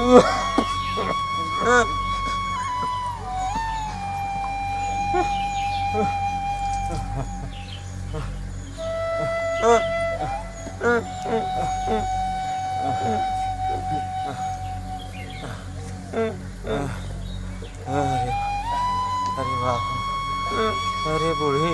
अरे वाह, अरे बूढ़ी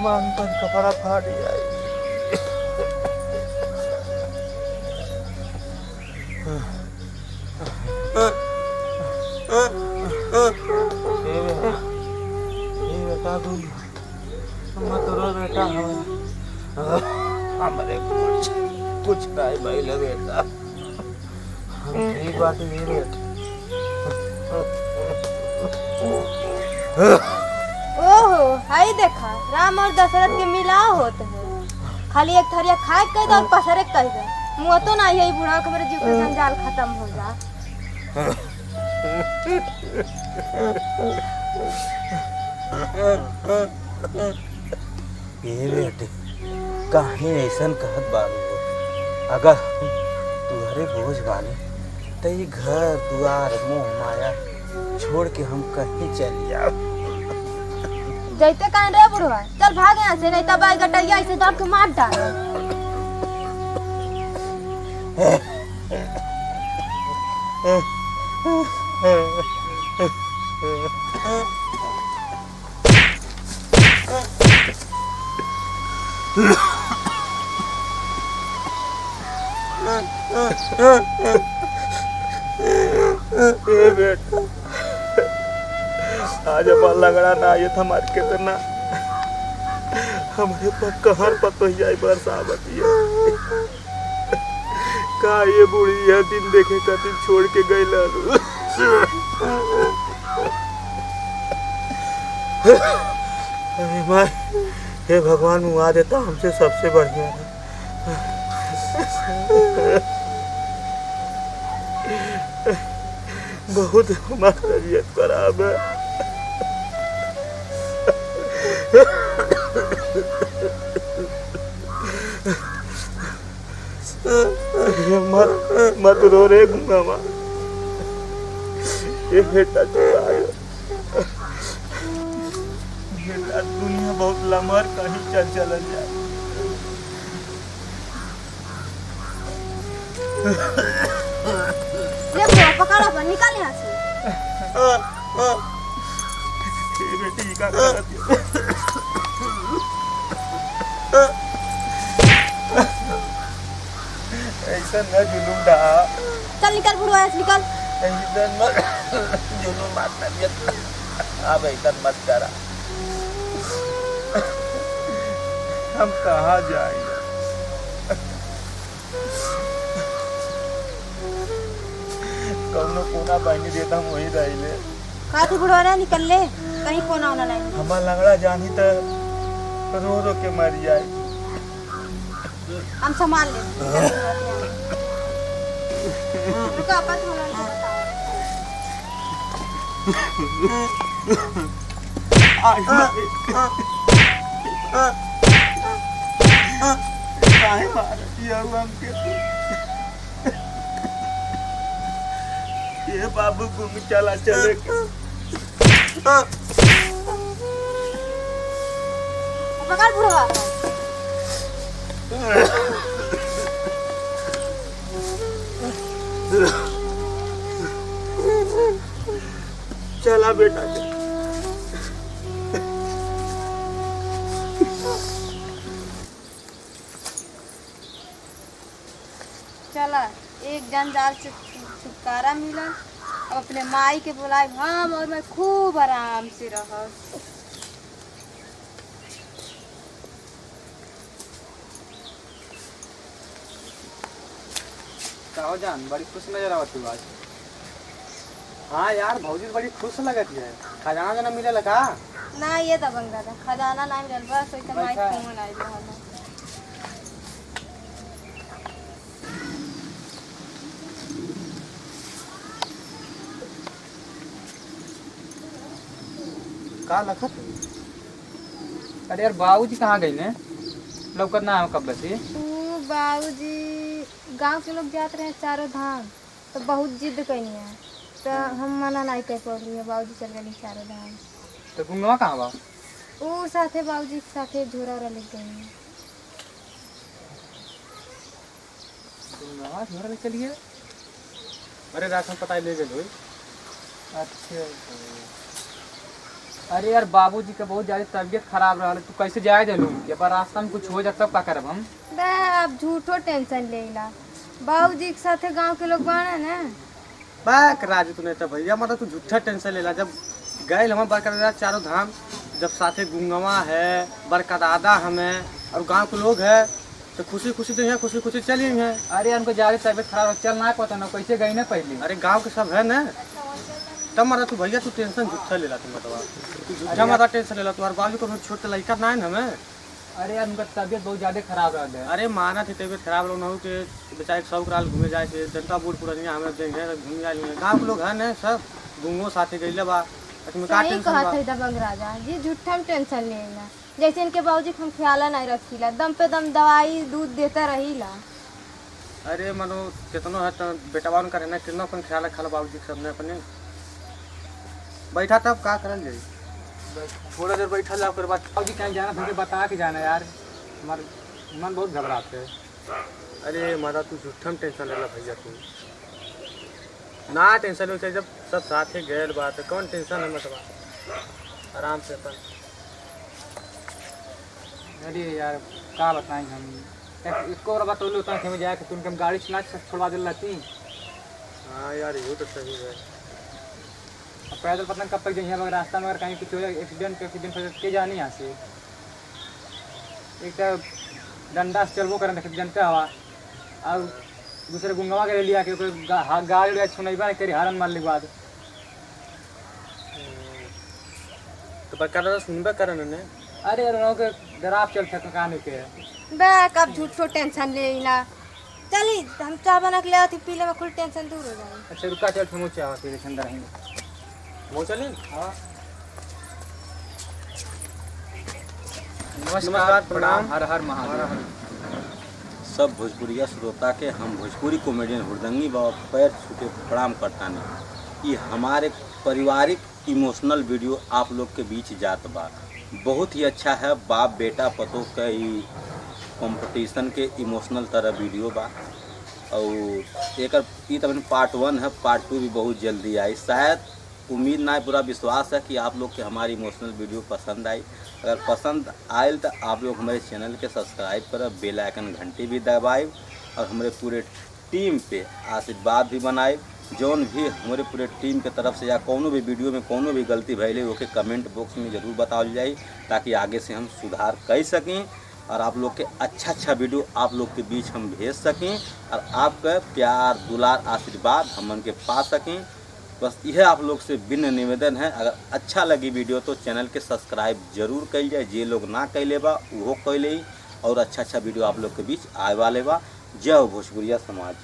मांग पर कपड़ा फाड़ जाए। बेटा मत रो बेटा, हमारे कुछ नहीं भाई बेटा, हम ठीक बात नहीं बेटा। ओहो हाय देखा, राम और दशरथ के मिलाव होते हैं। खाली एक थरिया खाए कह दो और पसरे कह दो, मुँह तो ना यही बूढ़ा के मेरे जीव का जंजाल खत्म हो जा। ये बेटे कहीं ऐसा कहत बाबू, अगर तुम्हारे बोझ बाने तो ये घर द्वार मोह माया छोड़ के हम कहीं चल जाओ। जैते कहीं रे बुढ़वा, चल भाग यहाँ से, नहीं तब गटैया ऐसे दौड़ के मार डाल। आज अपन लगड़ा ना ये था मार के तना हमारे पर कहर पतो ही जाए बरसावती है का ये बूढ़ी यह दिन देखे का दिन छोड़ के गई लालू। अरे माँ हे भगवान मुआ देता हमसे सबसे बढ़िया है। बहुत हमारी तबीयत खराब है। मत रो रे मामा, ये बेटा चुरा है। बेटा दुनिया बहुत लमहर, कहीं चल जाए। पकड़ अपन निकाल यहाँ से। बेटी का करत ऐसा न जुलूम डा। चल निकल बुढ़वा, निकल। ऐसा न जुलूम मत तबियत अब ऐसा मत करा। हम कहाँ जाएंगे? कौनो कोना पानी देता हम वही रहिले। का तू बुढ़वा रे, निकल ले, कहीं कोना होना नहीं। हमार लंगड़ा जानी तो रो रो के मर जाए। हम संभाल ले। रुका बात होना नहीं काहे मारती है हमके? ये बाबू गुम चला चले पकड़ बुढ़वा। चला बेटा चला, एक जंजाल से छुटकारा मिला। अब अपने माई के बुलाए हम और मैं खूब आराम से रह। कहो जान, बड़ी खुश नजर आवत तू आज। हाँ यार, भौजी बड़ी खुश लगत है। खजाना जना मिले का? ना ये दबंगा था, खजाना ना मिलल, बस वैसे माई फोन आई रहल। का लखत? अरे यार बाबूजी कहाँ गई ने? लौकत ना कब बसी? बाबूजी गांव के लोग जाते रहे चारों धाम, तो बहुत जिद कैनी है, तो हम मना नहीं कर पा रही है। बाबूजी चल गए चारों धाम। तो गुंगवा कहाँ बा? वो साथे बाबूजी के साथे झोरा वाला ले गई। गुंगवा झोरा ले चलिए। अरे राशन पता ले गए। अच्छा। अरे यार बाबूजी का बहुत ज्यादा तबीयत खराब रहा, तू कैसे जाए जलू? ये पर रास्ता में कुछ हो जाता तब का करब हम? बे अब झूठो टेंशन लेला। बाबूजी के साथे गांव के लोग बाणे ना। बाक राजू तूने तो भैया मतलब तू झूठा टेंशन लेला। जब गए हम बरकरार चारों धाम, जब साथे गुंगवा है, बड़का दादा हमें और गांव के लोग है, तो खुशी खुशी तो यहाँ खुशी खुशी चली हैं। अरे उनको ज्यादा तबीयत खराब है, चल ना पता ना कैसे गई ना पहले। अरे गांव के सब है ना, तब मारा तू भैया तू टेंशन झूठा लेला। तुम बतावा तू झूठा मारा टेंशन लेला। तुम्हारे बाजू को छोटे लड़का ना है हमें। अरे यार उनका तबीयत बहुत ज्यादा खराब रहा है। अरे माना थे तबीयत खराब लोग ना हो के बेचारे सब कराल घूमे जाए थे, जनता बूढ़ पुरानिया हमें देंगे घूम जाए। गाँव के लोग है ना सब, गुंगो साथे गई बा। तुम्हें का सही टेंशन कहा बा? था दबंग राजा जी, झूठा में टेंशन लेना। जैसे इनके बाबूजी हम ख्याल नहीं रखीला, दम पे दम दवाई दूध देता रहीला। अरे मनो कितनो है तो बेटा बावन करे ना, कितना अपन ख्याल रखा बाबूजी के सबने अपने। बैठा तब का करल जाई? थोड़ा देर बैठा जाओ, फिर बाद बाबूजी कहीं जाना तुमको बता के जाना यार, हमारे मन बहुत घबराते है। अरे मारा तू झूठा में टेंशन लेला भैया। तू ना टेंशन ले चाहिए, जब सब साथे गए बात है, कौन टेंशन है मतलब आराम से अपन। अरे यार का बताएं हम, इसको और बतौले उतना खेमे जाए कि तुमके हम गाड़ी चला छोड़वा दिल रहती। हाँ यार ये तो सही है। अब पैदल पता कब तक जाइए, अगर रास्ता में अगर कहीं कुछ हो जाए, एक्सीडेंट के जाने यहाँ से। एक तो डंडा से चलबो करें जनता हवा, और दूसरे गुंगवा के लिया के कोई गाड़ी उड़ा सुनैबा नहीं करी, हारन मारने के बाद। तो बरकरार सुनबे करन ने। अरे यार उन्हों के डराव चल सके कहानी के। बे कब झूठो टेंशन लेला। चली हम चाय बना के ले आती, पीले में कुल टेंशन दूर हो जाए। अच्छा रुका, चल फिर मुझे आवा तेरे अंदर रहेंगे। वो चले। हाँ नमस्कार, प्रणाम। हर हर महादेव। सब भोजपुरिया श्रोता के हम भोजपुरी कॉमेडियन हुरदंगी बाबा पैर छू के प्रणाम करता नहीं। ये हमारे पारिवारिक इमोशनल वीडियो आप लोग के बीच जात बा, बहुत ही अच्छा है। बाप बेटा पतों का ही कंपटीशन के इमोशनल तरह वीडियो बा, और एक तब पार्ट 1 है, पार्ट 2 भी बहुत जल्दी आई। शायद उम्मीद ना, पूरा विश्वास है कि आप लोग के हमारी इमोशनल वीडियो पसंद आई। अगर पसंद आयल तो आप लोग हमारे चैनल के सब्सक्राइब करब, बेल आइकन घंटी भी दबाए, और हमारे पूरे टीम पे आशीर्वाद भी बनाए। जौन भी हमारे पूरे टीम के तरफ से या कोनो भी वीडियो में कोनो भी गलती भैले ओके कमेंट बॉक्स में ज़रूर बताओ जाए, ताकि आगे से हम सुधार कर सकें और आप लोग के अच्छा वीडियो आप लोग के बीच हम भेज सकें, और आपका प्यार दुलार आशीर्वाद हम के पा सकें। बस यह आप लोग से विनम्र निवेदन है। अगर अच्छा लगी वीडियो तो चैनल के सब्सक्राइब जरूर कल जाए, जे लोग ना कैले बा वो कैले, और अच्छा वीडियो आप लोग के बीच आए वाले बा। जय हो भोजपुरिया समाज।